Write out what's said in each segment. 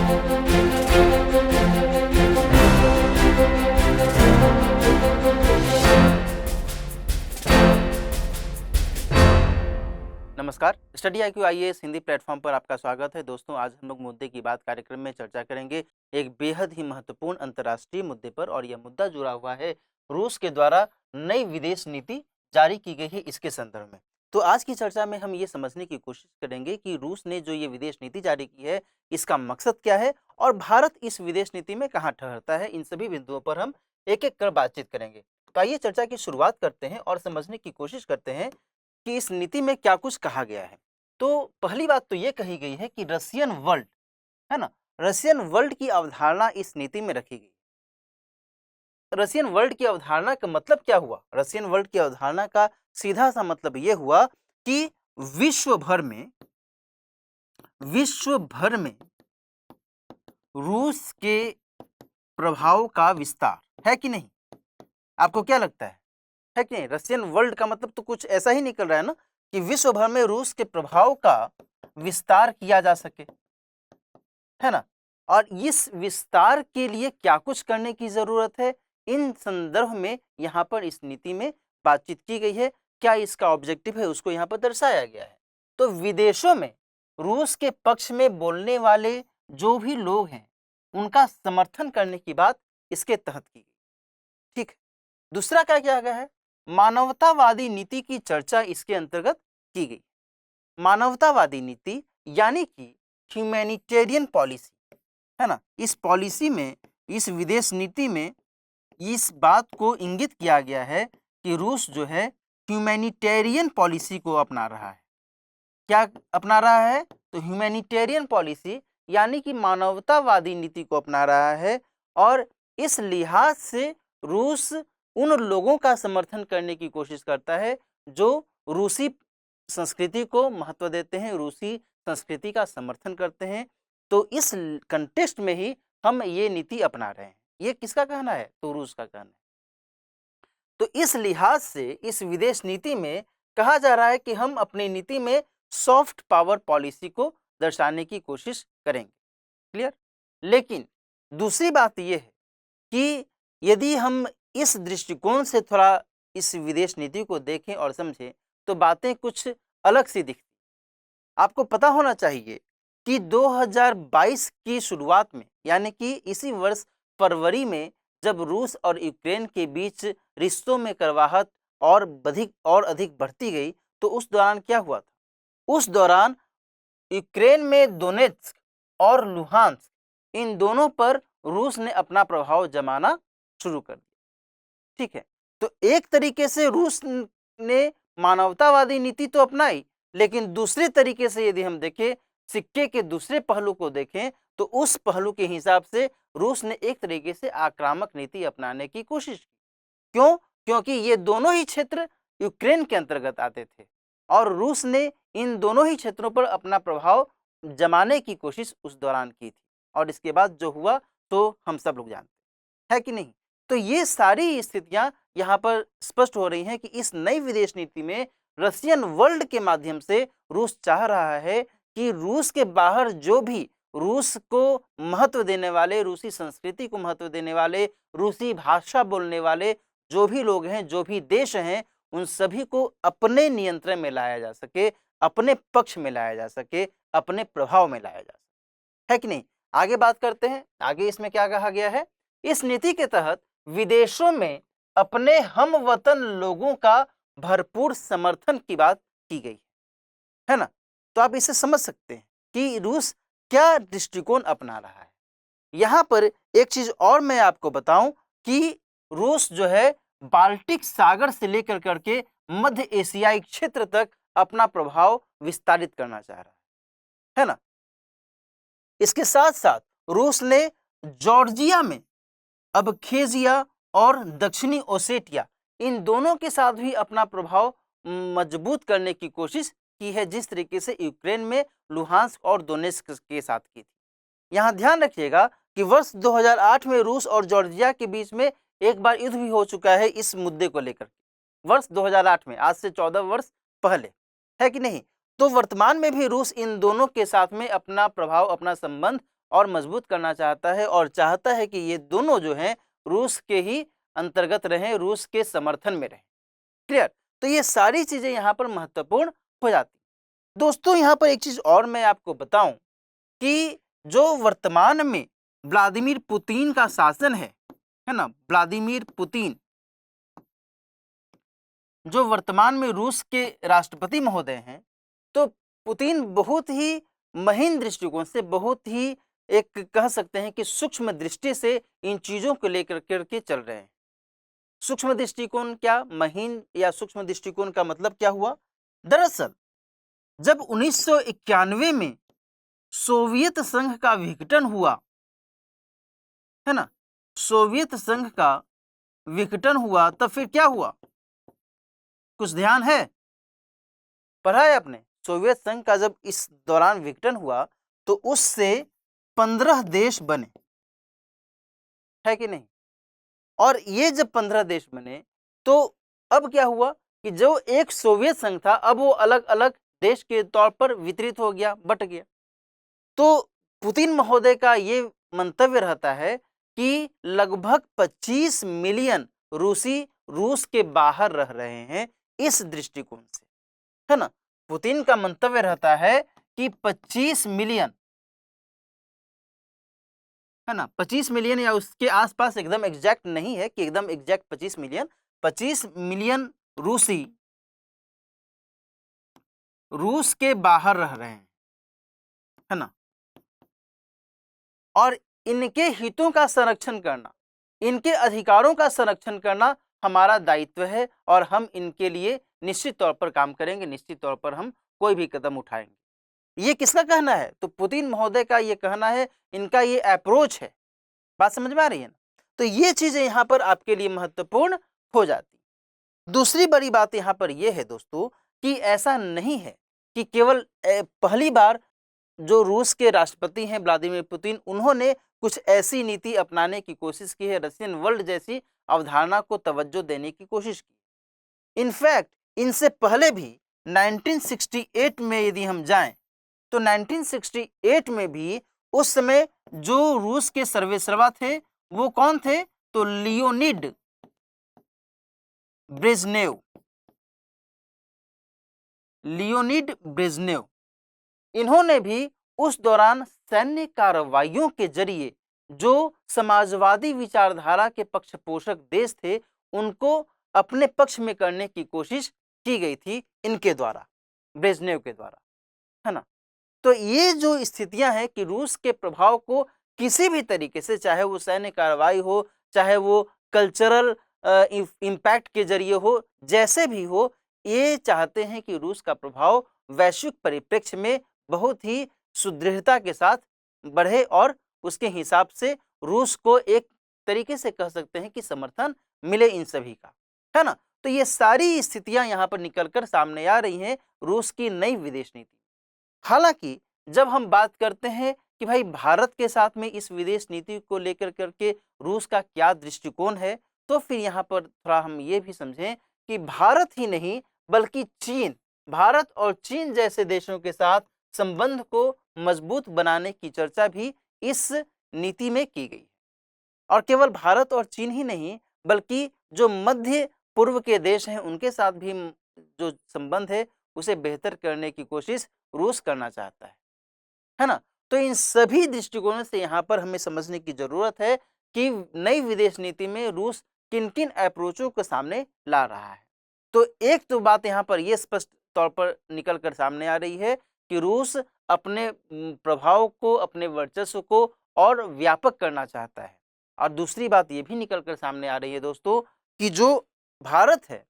नमस्कार, study IQ IAS Hindi platform पर आपका स्वागत है। दोस्तों, आज हम लोग मुद्दे की बात कार्यक्रम में चर्चा करेंगे एक बेहद ही महत्वपूर्ण अंतर्राष्ट्रीय मुद्दे पर, और यह मुद्दा जुड़ा हुआ है रूस के द्वारा नई विदेश नीति जारी की गई है इसके संदर्भ में। तो आज की चर्चा में हम ये समझने की कोशिश करेंगे कि रूस ने जो ये विदेश नीति जारी की है इसका मकसद क्या है और भारत इस विदेश नीति में कहाँ ठहरता है। इन सभी बिंदुओं पर हम एक एक कर बातचीत करेंगे। तो आइए चर्चा की शुरुआत करते हैं और समझने की कोशिश करते हैं कि इस नीति में क्या कुछ कहा गया है। तो पहली बात तो ये कही गई है कि रशियन वर्ल्ड, है ना, रशियन वर्ल्ड की अवधारणा इस नीति में रखी गई। रशियन वर्ल्ड की अवधारणा का मतलब क्या हुआ? रशियन वर्ल्ड की अवधारणा का सीधा सा मतलब ये हुआ कि विश्व भर में रूस के प्रभाव का विस्तार है कि नहीं? आपको क्या लगता है कि नहीं? रशियन वर्ल्ड का मतलब तो कुछ ऐसा ही निकल रहा है ना कि विश्व भर में रूस के प्रभाव का विस्तार किया जा सके, है ना। और इस विस्तार के लिए क्या कुछ करने की जरूरत है, इन संदर्भ में यहाँ पर इस नीति में बातचीत की गई है। क्या इसका ऑब्जेक्टिव है उसको यहाँ पर दर्शाया गया है। तो विदेशों में रूस के पक्ष में बोलने वाले जो भी लोग हैं उनका समर्थन करने की बात इसके तहत की गई। ठीक है। दूसरा क्या किया गया है? मानवतावादी नीति की चर्चा इसके अंतर्गत की गई। मानवतावादी नीति यानी कि ह्यूमैनिटेरियन पॉलिसी, है ना। इस पॉलिसी में, इस विदेश नीति में इस बात को इंगित किया गया है कि रूस जो है ह्यूमैनिटेरियन पॉलिसी को अपना रहा है। क्या अपना रहा है? तो ह्यूमैनिटेरियन पॉलिसी यानी कि मानवतावादी नीति को अपना रहा है, और इस लिहाज से रूस उन लोगों का समर्थन करने की कोशिश करता है जो रूसी संस्कृति को महत्व देते हैं, रूसी संस्कृति का समर्थन करते हैं। तो इस कंटेक्स्ट में ही हम ये नीति अपना रहे हैं। ये किसका कहना है? तो रूस का कहना है। तो इस लिहाज से इस विदेश नीति में कहा जा रहा है कि हम अपनी नीति में सॉफ्ट पावर पॉलिसी को दर्शाने की कोशिश करेंगे। क्लियर? लेकिन दूसरी बात यह है कि यदि हम इस दृष्टिकोण से थोड़ा इस विदेश नीति को देखें और समझें तो बातें कुछ अलग सी दिखती। आपको पता होना चाहिए कि 2022 की शुरुआत में, यानी कि इसी वर्ष फरवरी में, जब रूस और यूक्रेन के बीच रिश्तों में कड़वाहट और अधिक बढ़ती गई, तो उस दौरान क्या हुआ था? उस दौरान यूक्रेन में दोनेत्स्क और लुहांस्क, इन दोनों पर रूस ने अपना प्रभाव जमाना शुरू कर दिया। ठीक है। तो एक तरीके से रूस ने मानवतावादी नीति तो अपनाई, लेकिन दूसरे तरीके से यदि हम देखें, सिक्के के दूसरे पहलू को देखें, तो उस पहलू के हिसाब से रूस ने एक तरीके से आक्रामक नीति अपनाने की कोशिश की। क्यों? क्योंकि ये दोनों ही क्षेत्र यूक्रेन के अंतर्गत आते थे और रूस ने इन दोनों ही क्षेत्रों पर अपना प्रभाव जमाने की कोशिश उस दौरान की थी, और इसके बाद जो हुआ तो हम सब लोग जानते हैं, कि नहीं। तो ये सारी स्थितियां यहाँ पर स्पष्ट हो रही हैं कि इस नई विदेश नीति में रशियन वर्ल्ड के माध्यम से रूस चाह रहा है कि रूस के बाहर जो भी रूस को महत्व देने वाले, रूसी संस्कृति को महत्व देने वाले, रूसी भाषा बोलने वाले जो भी लोग हैं, जो भी देश हैं, उन सभी को अपने नियंत्रण में लाया जा सके, अपने पक्ष में लाया जा सके, अपने प्रभाव में लाया जा सके, है कि नहीं। आगे बात करते हैं। आगे इसमें क्या कहा गया है? इस नीति के तहत विदेशों में अपने हम वतन लोगों का भरपूर समर्थन की बात की गई है ना। तो आप इसे समझ सकते हैं कि रूस क्या दृष्टिकोण अपना रहा है। यहाँ पर एक चीज और मैं आपको बताऊं कि रूस जो है बाल्टिक सागर से लेकर करके मध्य एशियाई क्षेत्र तक अपना प्रभाव विस्तारित करना चाह रहा है ना। इसके साथ साथ रूस ने जॉर्जिया में, अबखेजिया और दक्षिणी ओसेटिया, इन दोनों के साथ भी अपना प्रभाव मजबूत करने की कोशिश की है, जिस तरीके से यूक्रेन में लुहांस्क और दोनेत्स्क के साथ की थी। यहाँ ध्यान रखिएगा कि वर्ष 2008 में रूस और जॉर्जिया के बीच में एक बार युद्ध भी हो चुका है इस मुद्दे को लेकर, वर्ष 2008 में, आज से 14 वर्ष पहले, है कि नहीं। तो वर्तमान में भी रूस इन दोनों के साथ में अपना प्रभाव, अपना संबंध और मजबूत करना चाहता है और चाहता है कि ये दोनों जो हैं रूस के ही अंतर्गत रहें, रूस के समर्थन में रहें। क्लियर? तो ये सारी चीजें यहाँ पर महत्वपूर्ण हो जाती। दोस्तों यहाँ पर एक चीज और मैं आपको बताऊं कि जो वर्तमान में व्लादिमीर पुतिन का शासन है ना, व्लादिमीर पुतिन जो वर्तमान में रूस के राष्ट्रपति महोदय हैं, तो पुतिन बहुत ही महीन दृष्टिकोण से, बहुत ही एक कह सकते हैं कि सूक्ष्म दृष्टि से इन चीजों को लेकर करके चल रहे हैं। सूक्ष्म दृष्टिकोण क्या, महीन या सूक्ष्म दृष्टिकोण का मतलब क्या हुआ? दरअसल जब 1991 में सोवियत संघ का विघटन हुआ, है ना, सोवियत संघ का विघटन हुआ, तब फिर क्या हुआ? कुछ ध्यान है? पढ़ा है आपने? सोवियत संघ का जब इस दौरान विघटन हुआ तो उससे 15 देश बने, है कि नहीं? और ये जब 15 देश बने तो अब क्या हुआ कि जो एक सोवियत संघ था अब वो अलग अलग देश के तौर पर वितरित हो गया, बट गया। तो पुतिन महोदय का ये मंतव्य रहता है कि लगभग 25 मिलियन रूसी रूस के बाहर रह रहे हैं इस दृष्टिकोण से, है ना। पुतिन का मंतव्य रहता है कि 25 मिलियन, है ना, 25 मिलियन या उसके आसपास, एकदम एग्जैक्ट नहीं है कि एकदम एग्जैक्ट 25 मिलियन, 25 मिलियन रूसी रूस के बाहर रह रहे हैं, है ना। और इनके हितों का संरक्षण करना, इनके अधिकारों का संरक्षण करना हमारा दायित्व है और हम इनके लिए निश्चित तौर पर काम करेंगे, निश्चित तौर पर हम कोई भी कदम उठाएंगे। ये किसका कहना है? तो पुतिन महोदय का ये कहना है, इनका ये अप्रोच है। बात समझ में आ रही है ना? तो ये चीजें यहाँ पर आपके लिए महत्वपूर्ण हो जाती। दूसरी बड़ी बात यहाँ पर यह है दोस्तों कि ऐसा नहीं है कि केवल पहली बार जो रूस के राष्ट्रपति हैं व्लादिमीर पुतिन, उन्होंने कुछ ऐसी नीति अपनाने की कोशिश की है, रशियन वर्ल्ड जैसी अवधारणा को तवज्जो देने की कोशिश की। इनफैक्ट इनसे पहले भी 1968 में यदि हम जाएं तो 1968 में भी उस समय जो रूस के सर्वेसर्वा थे वो कौन थे? तो लियोनिड ब्रेजनेव, लियोनिड ब्रेजनेव, इन्होंने भी उस दौरान सैन्य कार्रवाइयों के जरिए जो समाजवादी विचारधारा के पक्षपोषक देश थे उनको अपने पक्ष में करने की कोशिश की गई थी इनके द्वारा, ब्रेजनेव के द्वारा, है ना। तो ये जो स्थितियां हैं कि रूस के प्रभाव को किसी भी तरीके से, चाहे वो सैन्य कार्रवाई हो, चाहे वो कल्चरल इम्पैक्ट के जरिए हो, जैसे भी हो, ये चाहते हैं कि रूस का प्रभाव वैश्विक परिप्रेक्ष्य में बहुत ही सुदृढ़ता के साथ बढ़े और उसके हिसाब से रूस को एक तरीके से कह सकते हैं कि समर्थन मिले इन सभी का, है ना। तो ये सारी स्थितियां यहाँ पर निकलकर सामने आ रही हैं रूस की नई विदेश नीति। हालांकि जब हम बात करते हैं कि भाई भारत के साथ में इस विदेश नीति को लेकर करके रूस का क्या दृष्टिकोण है, तो फिर यहाँ पर थोड़ा हम ये भी समझें कि भारत ही नहीं बल्कि चीन, भारत और चीन जैसे देशों के साथ संबंध को मजबूत बनाने की चर्चा भी इस नीति में की गई है। और केवल भारत और चीन ही नहीं बल्कि जो मध्य पूर्व के देश हैं उनके साथ भी जो संबंध है उसे बेहतर करने की कोशिश रूस करना चाहता है ना। तो इन सभी दृष्टिकोणों से यहाँ पर हमें समझने की जरूरत है कि नई विदेश नीति में रूस किन किन अप्रोचों को सामने ला रहा है। तो एक तो बात यहाँ पर यह स्पष्ट तौर पर निकल कर सामने आ रही है कि रूस अपने प्रभाव को, अपने वर्चस्व को और व्यापक करना चाहता है। और दूसरी बात यह भी निकल कर सामने आ रही है दोस्तों कि जो भारत है,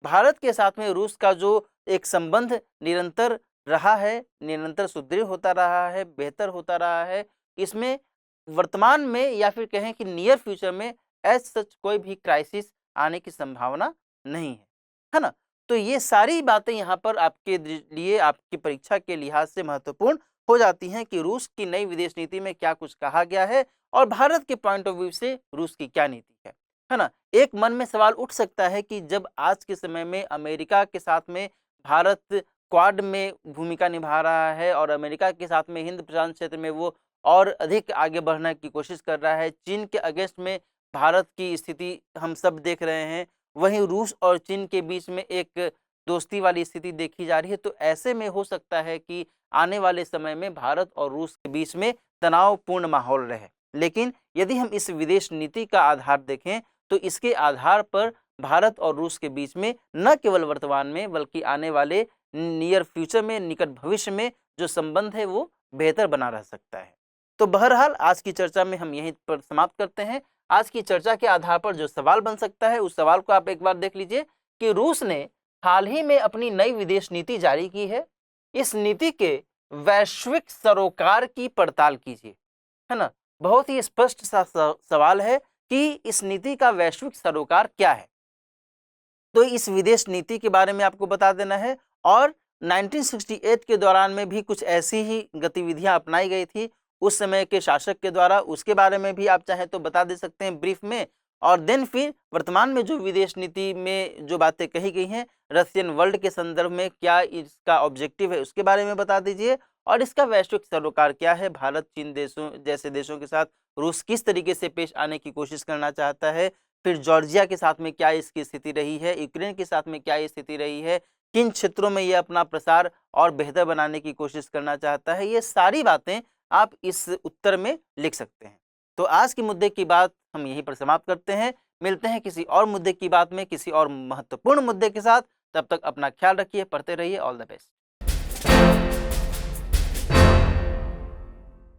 भारत के साथ में रूस का जो एक संबंध निरंतर रहा है, निरंतर सुदृढ़ होता रहा है, बेहतर होता रहा है, इसमें वर्तमान में या फिर कहें कि नियर फ्यूचर में एज सच कोई भी क्राइसिस आने की संभावना नहीं है ना। तो ये सारी बातें यहाँ पर आपके लिए, आपकी परीक्षा के लिहाज से महत्वपूर्ण हो जाती हैं कि रूस की नई विदेश नीति में क्या कुछ कहा गया है और भारत के पॉइंट ऑफ व्यू से रूस की क्या नीति है ना। एक मन में सवाल उठ सकता है कि जब आज के समय में अमेरिका के साथ में भारत क्वाड में भूमिका निभा रहा है और अमेरिका के साथ में हिंद प्रशांत क्षेत्र में वो और अधिक आगे बढ़ने की कोशिश कर रहा है। चीन के अगेंस्ट में भारत की स्थिति हम सब देख रहे हैं। वहीं रूस और चीन के बीच में एक दोस्ती वाली स्थिति देखी जा रही है। तो ऐसे में हो सकता है कि आने वाले समय में भारत और रूस के बीच में तनावपूर्ण माहौल रहे। लेकिन यदि हम इस विदेश नीति का आधार देखें तो इसके आधार पर भारत और रूस के बीच में न केवल वर्तमान में बल्कि आने वाले नियर फ्यूचर में, निकट भविष्य में जो संबंध है वो बेहतर बना रह सकता है। तो बहरहाल आज की चर्चा में हम यहीं पर समाप्त करते हैं। आज की चर्चा के आधार पर जो सवाल बन सकता है उस सवाल को आप एक बार देख लीजिए कि रूस ने हाल ही में अपनी नई विदेश नीति जारी की है। इस नीति के वैश्विक सरोकार की पड़ताल कीजिए, है ना। बहुत ही स्पष्ट सा सवाल है कि इस नीति का वैश्विक सरोकार क्या है। तो इस विदेश नीति के बारे में आपको बता देना है। और 1968 के दौरान में भी कुछ ऐसी ही गतिविधियां अपनाई गई थी उस समय के शासक के द्वारा, उसके बारे में भी आप चाहें तो बता दे सकते हैं ब्रीफ में। और देन फिर वर्तमान में जो विदेश नीति में जो बातें कही गई हैं रशियन वर्ल्ड के संदर्भ में क्या इसका ऑब्जेक्टिव है उसके बारे में बता दीजिए। और इसका वैश्विक सरोकार क्या है, भारत चीन देशों जैसे देशों के साथ रूस किस तरीके से पेश आने की कोशिश करना चाहता है, फिर जॉर्जिया के साथ में क्या इसकी स्थिति रही है, यूक्रेन के साथ में क्या ये स्थिति रही है, किन क्षेत्रों में ये अपना प्रसार और बेहतर बनाने की कोशिश करना चाहता है, ये सारी बातें आप इस उत्तर में लिख सकते हैं। तो आज के मुद्दे की बात हम यहीं पर समाप्त करते हैं। मिलते हैं किसी और मुद्दे की बात में किसी और महत्वपूर्ण मुद्दे के साथ। तब तक अपना ख्याल रखिए, पढ़ते रहिए। All the best.